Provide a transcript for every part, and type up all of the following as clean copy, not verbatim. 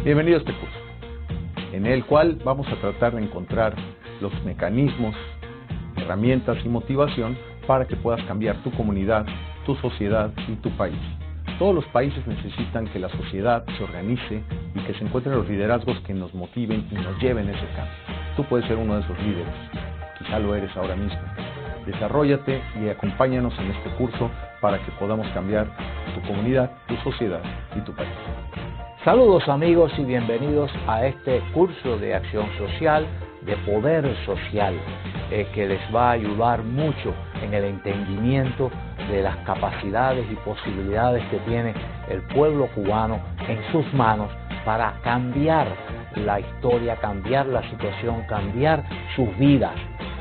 Bienvenido a este curso, en el cual vamos a tratar de encontrar los mecanismos, herramientas y motivación para que puedas cambiar tu comunidad, tu sociedad y tu país. Todos los países necesitan que la sociedad se organice y que se encuentren los liderazgos que nos motiven y nos lleven ese cambio. Tú puedes ser uno de esos líderes, quizá lo eres ahora mismo. Desarróllate y acompáñanos en este curso para que podamos cambiar tu comunidad, tu sociedad y tu país. Saludos amigos y bienvenidos a este curso de acción social, de poder social, que les va a ayudar mucho en el entendimiento de las capacidades y posibilidades que tiene el pueblo cubano en sus manos para cambiar la historia, cambiar la situación, cambiar sus vidas.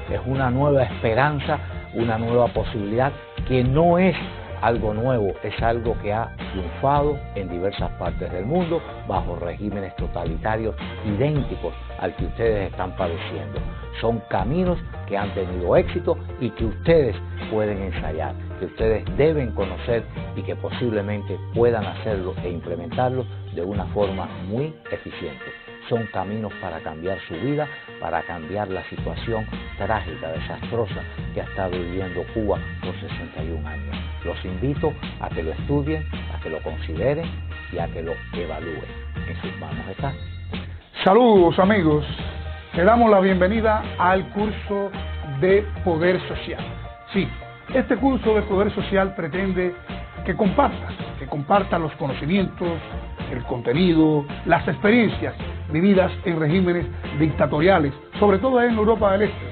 Es una nueva esperanza, una nueva posibilidad que no es algo nuevo, es algo que ha triunfado en diversas partes del mundo bajo regímenes totalitarios idénticos al que ustedes están padeciendo. Son caminos que han tenido éxito y que ustedes pueden ensayar, que ustedes deben conocer y que posiblemente puedan hacerlo e implementarlo de una forma muy eficiente. Son caminos para cambiar su vida, para cambiar la situación trágica, desastrosa que ha estado viviendo Cuba por 61 años. Los invito a que lo estudien, a que lo consideren y a que lo evalúen. En sus manos está. Saludos amigos, te damos la bienvenida al curso de Poder Social. Sí, este curso de Poder Social pretende que compartas los conocimientos, el contenido, las experiencias vividas en regímenes dictatoriales, sobre todo en Europa del Este,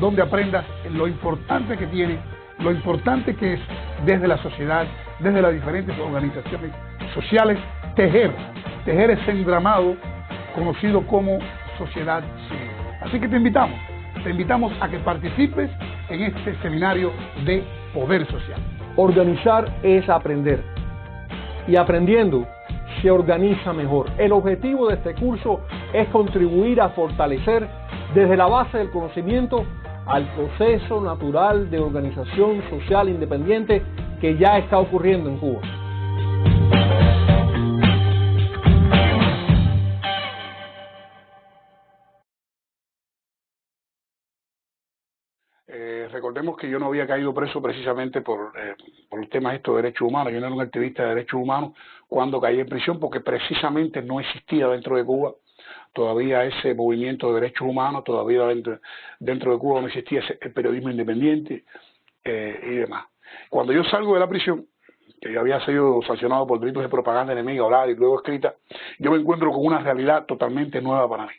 donde aprendas lo importante que tiene, lo importante que es desde la sociedad, desde las diferentes organizaciones sociales, tejer ese entramado conocido como sociedad civil. Así que te invitamos a que participes en este seminario de Poder Social. Organizar es aprender, y aprendiendo se organiza mejor. El objetivo de este curso es contribuir a fortalecer desde la base del conocimiento al proceso natural de organización social independiente que ya está ocurriendo en Cuba. Recordemos que yo no había caído preso precisamente por los temas estos de derechos humanos. Yo no era un activista de derechos humanos cuando caí en prisión, porque precisamente no existía dentro de Cuba todavía ese movimiento de derechos humanos, todavía dentro de Cuba no existía el periodismo independiente y demás. Cuando yo salgo de la prisión, que yo había sido sancionado por delitos de propaganda enemiga oral y luego escrita, yo me encuentro con una realidad totalmente nueva para mí.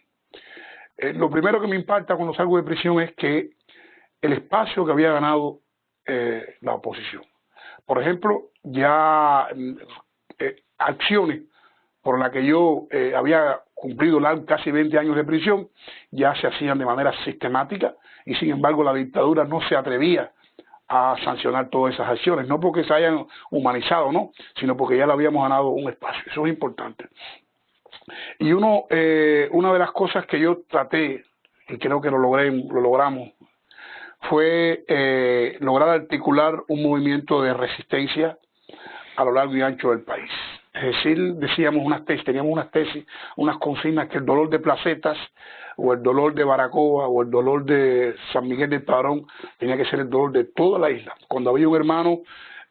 Lo primero que me impacta cuando salgo de prisión es que el espacio que había ganado la oposición. Por ejemplo, ya acciones por las que yo había cumplido casi 20 años de prisión, ya se hacían de manera sistemática y sin embargo la dictadura no se atrevía a sancionar todas esas acciones, no porque se hayan humanizado, no, sino porque ya le habíamos ganado un espacio. Eso es importante. Y una de las cosas que yo traté, y creo que lo logramos, fue lograr articular un movimiento de resistencia a lo largo y ancho del país. Es decir, teníamos unas tesis, unas consignas que el dolor de Placetas, o el dolor de Baracoa, o el dolor de San Miguel del Padrón, tenía que ser el dolor de toda la isla. Cuando había un hermano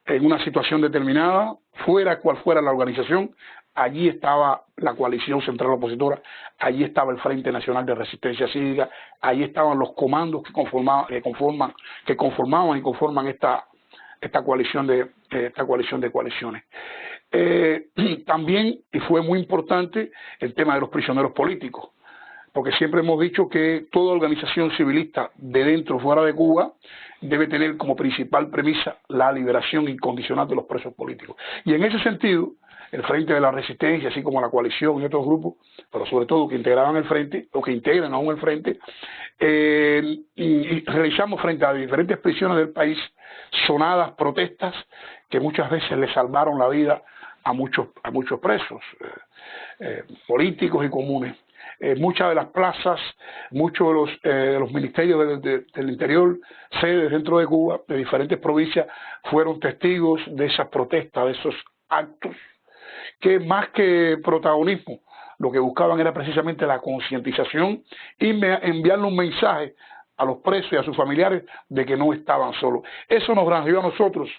en una situación determinada, fuera cual fuera la organización, allí estaba la coalición central opositora, allí estaba el Frente Nacional de Resistencia Cívica, allí estaban los comandos que conformaban y conforman esta coalición de coaliciones. También, y fue muy importante, el tema de los prisioneros políticos, porque siempre hemos dicho que toda organización civilista de dentro o fuera de Cuba debe tener como principal premisa la liberación incondicional de los presos políticos. Y en ese sentido, el Frente de la Resistencia, así como la coalición y otros grupos, pero sobre todo que integraban el Frente, o que integran aún el Frente, y realizamos frente a diferentes prisiones del país sonadas protestas que muchas veces le salvaron la vida a muchos presos políticos y comunes. Muchas de las plazas, muchos de los ministerios del interior, sedes dentro de Cuba, de diferentes provincias, fueron testigos de esas protestas, de esos actos, que más que protagonismo lo que buscaban era precisamente la concientización y enviarle un mensaje a los presos y a sus familiares de que no estaban solos. Eso nos granjeó a nosotros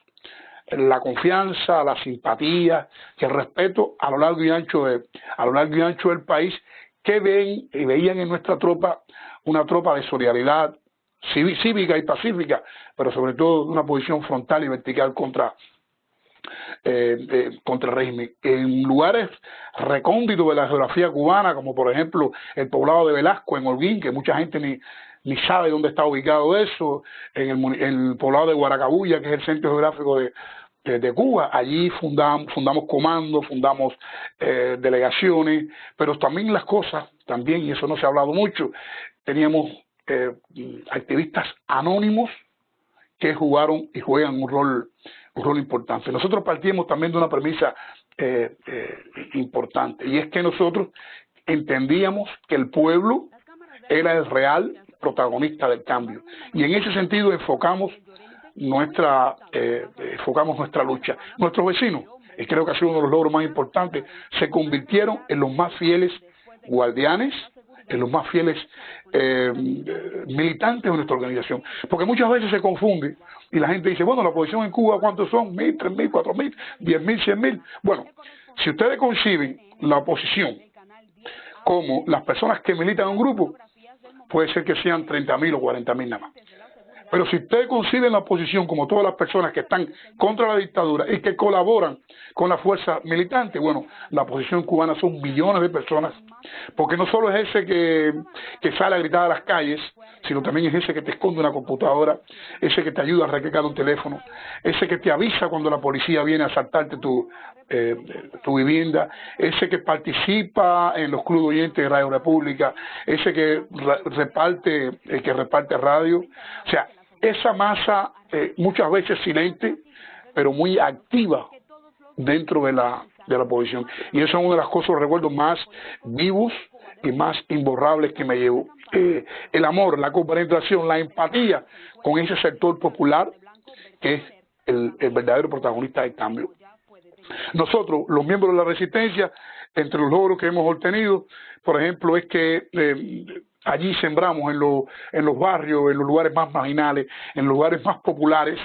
la confianza, la simpatía, el respeto a lo largo y ancho del país, que ven y veían en nuestra tropa una tropa de solidaridad cívica y pacífica, pero sobre todo una posición frontal y vertical contra el régimen. En lugares recónditos de la geografía cubana, como por ejemplo el poblado de Velasco en Holguín, que mucha gente ni sabe dónde está ubicado eso, en el poblado de Guaracabulla, que es el centro geográfico de Cuba. Allí fundamos comandos, fundamos delegaciones, pero también las cosas, y eso no se ha hablado mucho, teníamos activistas anónimos que jugaron y juegan un rol importante. Nosotros partimos también de una premisa importante, y es que nosotros entendíamos que el pueblo era el real protagonista del cambio, y en ese sentido enfocamos nuestra lucha. Nuestros vecinos, y creo que ha sido uno de los logros más importantes, se convirtieron en los más fieles guardianes, en los más fieles militantes de nuestra organización, porque muchas veces se confunde y la gente dice, bueno, la oposición en Cuba, ¿cuántos son? 1.000, 3.000, 4.000, 10.000, 100.000. Bueno, si ustedes conciben la oposición como las personas que militan en un grupo, puede ser que sean 30.000 o 40.000 nada más. Pero si ustedes conciben la oposición como todas las personas que están contra la dictadura y que colaboran con la fuerza militante, bueno, la oposición cubana son millones de personas, porque no solo es ese que sale a gritar a las calles, sino también es ese que te esconde una computadora, ese que te ayuda a recargar un teléfono, ese que te avisa cuando la policía viene a asaltarte tu vivienda, ese que participa en los clubes oyentes de Radio República, ese que reparte radio. O sea, esa masa muchas veces silente, pero muy activa dentro de la oposición. Y eso es una de las cosas, los recuerdos más vivos y más imborrables que me llevo. El amor, la compenetración, la empatía con ese sector popular que es el verdadero protagonista del cambio. Nosotros, los miembros de la resistencia, entre los logros que hemos obtenido, por ejemplo, es que allí sembramos en los barrios, en los lugares más marginales, en los lugares más populares,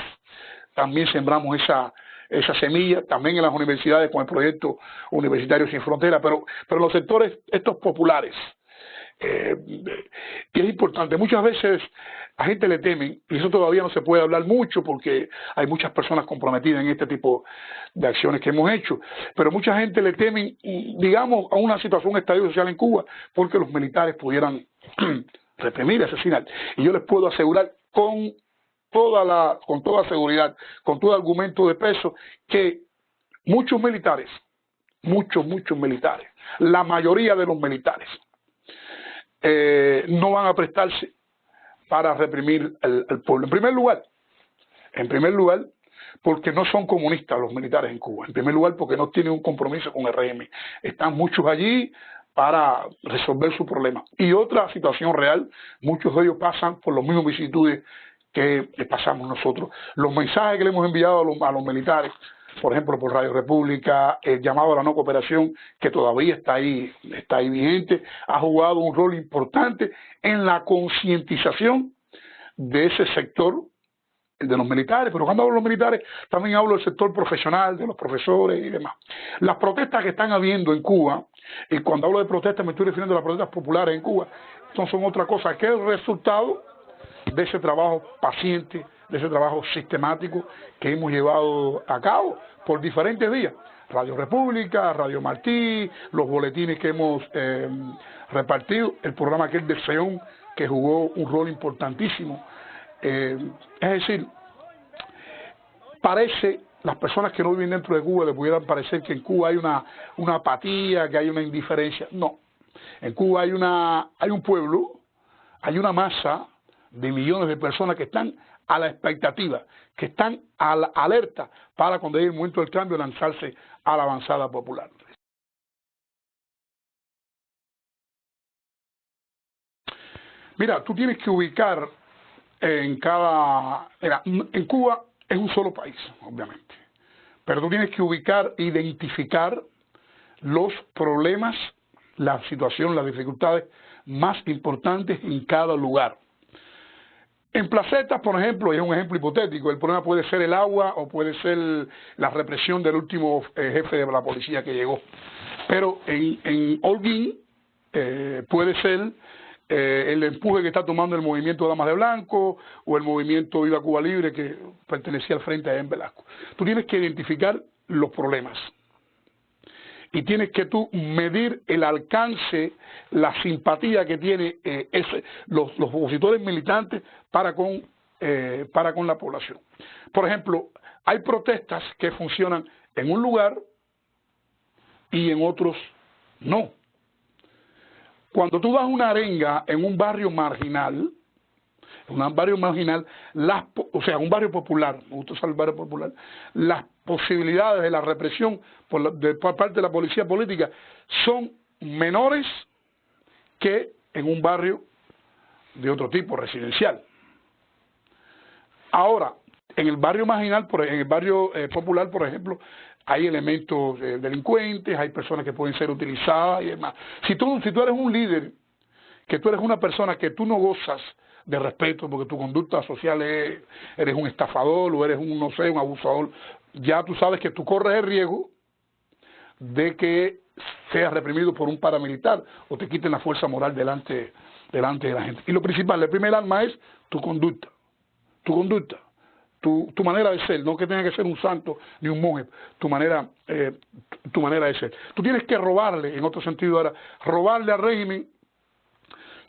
también sembramos esa semilla, también en las universidades con el proyecto Universitario Sin Fronteras, pero en los sectores estos populares. Y es importante, muchas veces a gente le temen, y eso todavía no se puede hablar mucho porque hay muchas personas comprometidas en este tipo de acciones que hemos hecho, pero mucha gente le temen, digamos, a una situación de estallido social en Cuba, porque los militares pudieran reprimir, asesinar. Y yo les puedo asegurar con toda seguridad, con todo argumento de peso, que muchos militares, la mayoría de los militares, no van a prestarse para reprimir al pueblo. En primer lugar, porque no son comunistas los militares en Cuba. En primer lugar, porque no tienen un compromiso con el régimen. Están muchos allí para resolver su problema. Y otra situación real, muchos de ellos pasan por las mismas vicisitudes que pasamos nosotros. Los mensajes que le hemos enviado a los militares, por ejemplo, por Radio República, el llamado a la no cooperación, que todavía está ahí vigente, ha jugado un rol importante en la concientización de ese sector, de los militares. Pero cuando hablo de los militares, también hablo del sector profesional, de los profesores y demás. Las protestas que están habiendo en Cuba, y cuando hablo de protestas me estoy refiriendo a las protestas populares en Cuba, son otra cosa que el resultado de ese trabajo paciente, de ese trabajo sistemático que hemos llevado a cabo por diferentes vías. Radio República, Radio Martí, los boletines que hemos repartido, el programa aquel de FEON que jugó un rol importantísimo. Es decir, las personas que no viven dentro de Cuba le pudieran parecer que en Cuba hay una apatía, que hay una indiferencia. No, en Cuba hay un pueblo, hay una masa de millones de personas que están a la expectativa, que están a la alerta para cuando llegue el momento del cambio lanzarse a la avanzada popular. Mira, tú tienes que ubicar en Cuba es un solo país, obviamente, pero tú tienes que identificar los problemas la situación, las dificultades más importantes en cada lugar. En Placetas, por ejemplo, y es un ejemplo hipotético, el problema puede ser el agua o puede ser la represión del último jefe de la policía que llegó. Pero en Holguín puede ser el empuje que está tomando el movimiento Damas de Blanco o el movimiento Viva Cuba Libre que pertenecía al frente de en Velasco. Tú tienes que identificar los problemas y tienes que tú medir el alcance, la simpatía que tiene los opositores militantes para con la población. Por ejemplo, hay protestas que funcionan en un lugar y en otros no. Cuando tú das una arenga en un barrio marginal, un barrio popular, me gusta usar el barrio popular, las posibilidades de la represión por parte de la policía política son menores que en un barrio de otro tipo, residencial. Ahora, en el barrio marginal, en el barrio popular, por ejemplo, hay elementos delincuentes, hay personas que pueden ser utilizadas y demás. Si tú eres un líder, que tú eres una persona que tú no gozas de respeto porque tu conducta social eres un estafador o eres un abusador, ya tú sabes que tú corres el riesgo de que seas reprimido por un paramilitar o te quiten la fuerza moral delante de la gente. Y lo principal, el primer arma es tu conducta. Tu manera de ser, no que tenga que ser un santo ni un monje, tu manera de ser. Tú tienes que robarle, en otro sentido ahora, robarle al régimen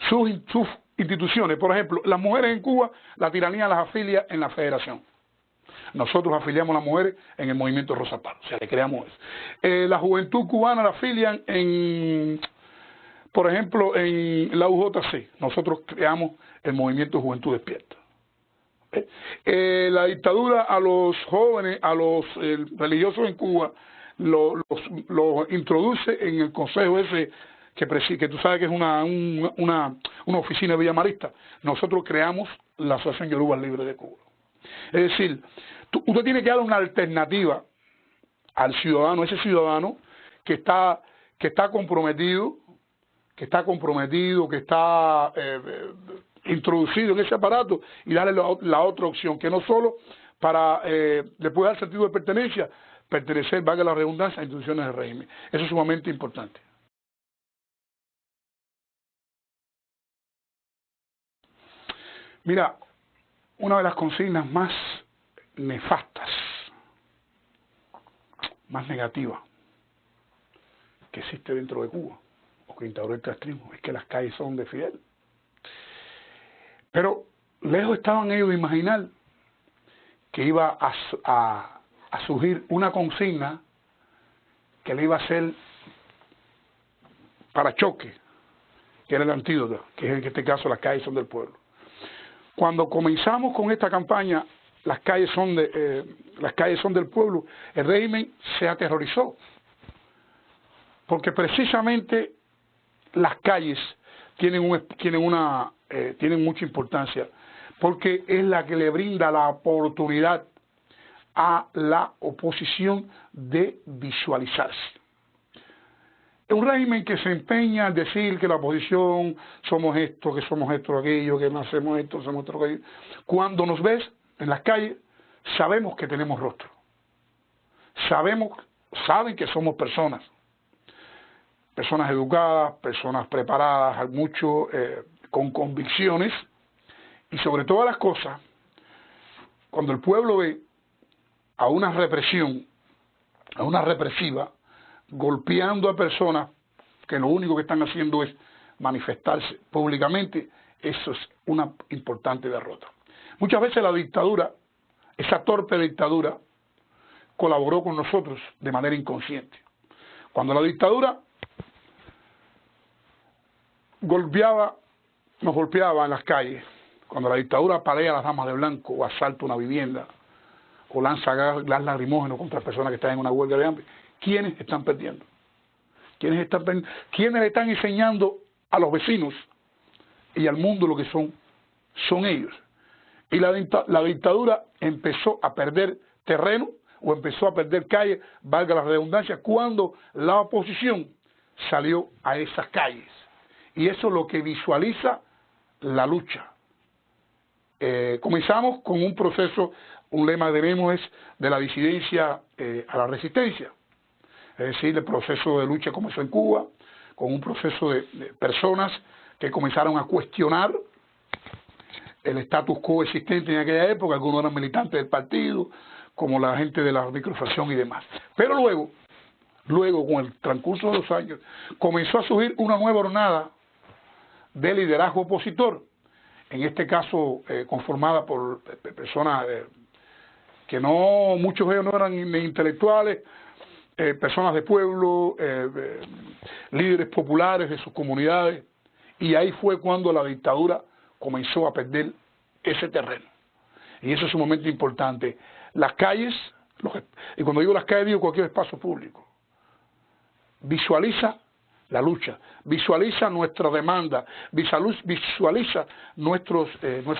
sus instituciones. Por ejemplo, las mujeres en Cuba, la tiranía las afilia en la federación. Nosotros afiliamos a las mujeres en el movimiento Rosa Parks, o sea, le creamos eso. La juventud cubana la afilian por ejemplo, en la UJC. Nosotros creamos el movimiento Juventud Despierta. La dictadura a los jóvenes, a los religiosos en Cuba, los introduce en el consejo ese que tú sabes que es una oficina villamarista. Nosotros creamos la Asociación Yoruba Libre de Cuba. Es decir, usted tiene que dar una alternativa al ciudadano, ese ciudadano que está comprometido, que está introducido en ese aparato, y darle la otra opción, que no solo le puede dar sentido de pertenencia, pertenecer, valga la redundancia, a instituciones del régimen. Eso es sumamente importante. Mira, una de las consignas más nefastas, más negativas que existe dentro de Cuba, o que instauró el castrismo, es que las calles son de Fidel. Pero lejos estaban ellos de imaginar que iba a surgir una consigna que le iba a hacer para choque, que era el antídoto, que es en este caso las calles son del pueblo. Cuando comenzamos con esta campaña, las calles son del pueblo, el régimen se aterrorizó, porque precisamente las calles tienen mucha importancia, porque es la que le brinda la oportunidad a la oposición de visualizarse. Un régimen que se empeña en decir que la oposición somos esto, aquello, que no hacemos esto, hacemos esto, aquello. Cuando nos ves en las calles, sabemos que tenemos rostro. Saben que somos personas educadas, personas preparadas, mucho con convicciones, y sobre todas las cosas, cuando el pueblo ve a una represión, a una represiva, golpeando a personas que lo único que están haciendo es manifestarse públicamente, eso es una importante derrota. Muchas veces la dictadura, esa torpe dictadura, colaboró con nosotros de manera inconsciente. Cuando la dictadura nos golpeaba en las calles, cuando la dictadura apalea a las damas de blanco o asalta una vivienda o lanza gas lacrimógeno contra personas que están en una huelga de hambre, ¿quiénes están perdiendo? ¿Quiénes le están enseñando a los vecinos y al mundo lo que son ellos? Y la dictadura empezó a perder terreno o empezó a perder calle, valga la redundancia, cuando la oposición salió a esas calles. Y eso es lo que visualiza la lucha. Comenzamos con un proceso, un lema que tenemos es de la disidencia a la resistencia. Es decir, el proceso de lucha comenzó en Cuba, con un proceso de personas que comenzaron a cuestionar el status quo existente en aquella época. Algunos eran militantes del partido, como la gente de la microfracción y demás. Pero luego, con el transcurso de los años, comenzó a surgir una nueva hornada de liderazgo opositor, en este caso conformada por personas que no, muchos de ellos no eran ni intelectuales, personas de pueblo, líderes populares de sus comunidades, y ahí fue cuando la dictadura comenzó a perder ese terreno. Y eso es un momento importante. Las calles, y cuando digo las calles digo cualquier espacio público, visualiza la lucha, visualiza nuestra demanda, visualiza nuestros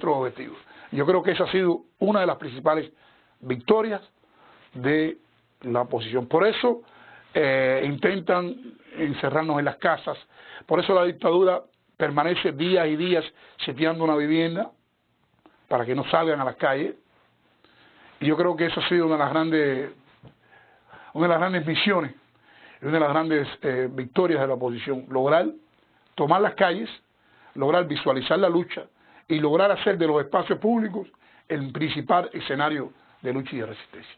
objetivos. Yo creo que esa ha sido una de las principales victorias de la oposición. Por eso intentan encerrarnos en las casas, por eso la dictadura permanece días y días sitiando una vivienda para que no salgan a las calles. Y yo creo que eso ha sido una de las grandes misiones, una de las grandes victorias de la oposición, lograr tomar las calles, lograr visualizar la lucha y lograr hacer de los espacios públicos el principal escenario de lucha y de resistencia.